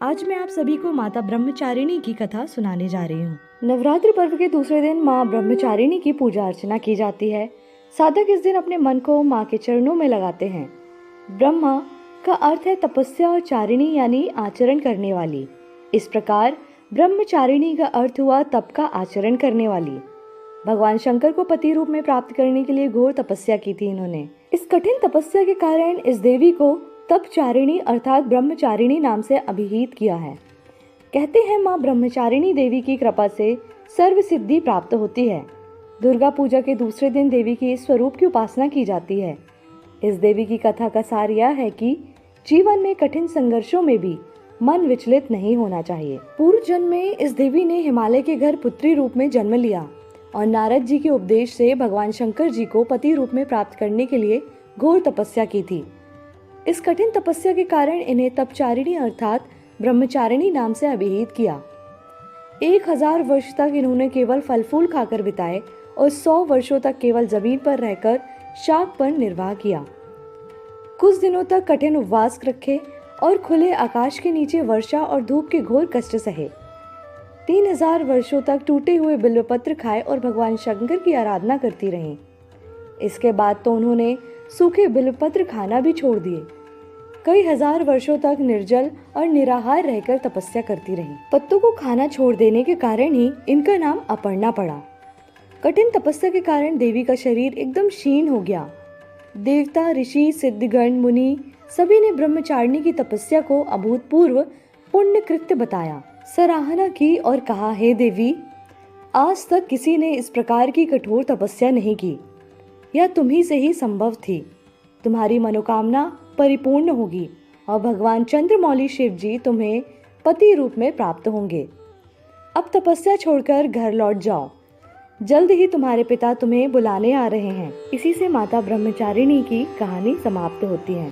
आज मैं आप सभी को माता ब्रह्मचारिणी की कथा सुनाने जा रही हूँ। नवरात्रि पर्व के दूसरे दिन माँ ब्रह्मचारिणी की पूजा अर्चना की जाती है। साधक इस दिन अपने मन को माँ के चरणों में लगाते हैं। ब्रह्मा का अर्थ है तपस्या और चारिणी यानी आचरण करने वाली। इस प्रकार ब्रह्मचारिणी का अर्थ हुआ तप का आचरण करने वाली। भगवान शंकर को पति रूप में प्राप्त करने के लिए घोर तपस्या की थी इन्होंने। इस कठिन तपस्या के कारण इस देवी को तपचारिणी अर्थात ब्रह्मचारिणी नाम से अभिहित किया है। कहते हैं माँ ब्रह्मचारिणी देवी की कृपा से सर्व सिद्धि प्राप्त होती है। दुर्गा पूजा के दूसरे दिन देवी के इस स्वरूप की उपासना की जाती है। इस देवी की कथा का सार यह है कि जीवन में कठिन संघर्षों में भी मन विचलित नहीं होना चाहिए। पूर्व जन्म में इस देवी ने हिमालय के घर पुत्री रूप में जन्म लिया और नारद जी के उपदेश से भगवान शंकर जी को पति रूप में प्राप्त करने के लिए घोर तपस्या की थी। इस कठिन तपस्या के कारण इन्हें तपचारिणी अर्थात ब्रह्मचारिणी नाम से अभिहित किया। 1000 वर्ष तक इन्होंने केवल फल फूल खाकर बिताए और 100 वर्षों तक केवल जमीन पर रहकर शाक पर निर्वाह किया। कुछ दिनों तक कठिन उपवास रखे और खुले आकाश के नीचे वर्षा और धूप के घोर कष्ट सहे। 3000 वर्षों तक टूटे हुए बिल्वपत्र खाए और भगवान शंकर की आराधना करती रहीं। इसके बाद तो उन्होंने सूखे बिल्वपत्र खाना भी छोड़ दिए। कई हजार वर्षों तक निर्जल और निराहार रहकर तपस्या करती रहीं। पत्तों को खाना छोड़ देने के कारण ही इनका नाम अपर्णा पड़ा। कठिन तपस्या के कारण देवी का शरीर एकदम क्षीण हो गया। देवता, ऋषि, सिद्धगण, मुनि सभी ने ब्रह्मचारिणी की तपस्या को अभूतपूर्व पुण्य कृत्य बताया, सराहना की और कहा, हे देवी, आज तक किसी ने इस प्रकार की कठोर तपस्या नहीं की। यह तुम्ही से ही संभव थी। तुम्हारी मनोकामना परिपूर्ण होगी और भगवान चंद्रमौली शिव जी तुम्हें पति रूप में प्राप्त होंगे। अब तपस्या छोड़कर घर लौट जाओ। जल्द ही तुम्हारे पिता तुम्हें बुलाने आ रहे हैं। इसी से माता ब्रह्मचारिणी की कहानी समाप्त होती है।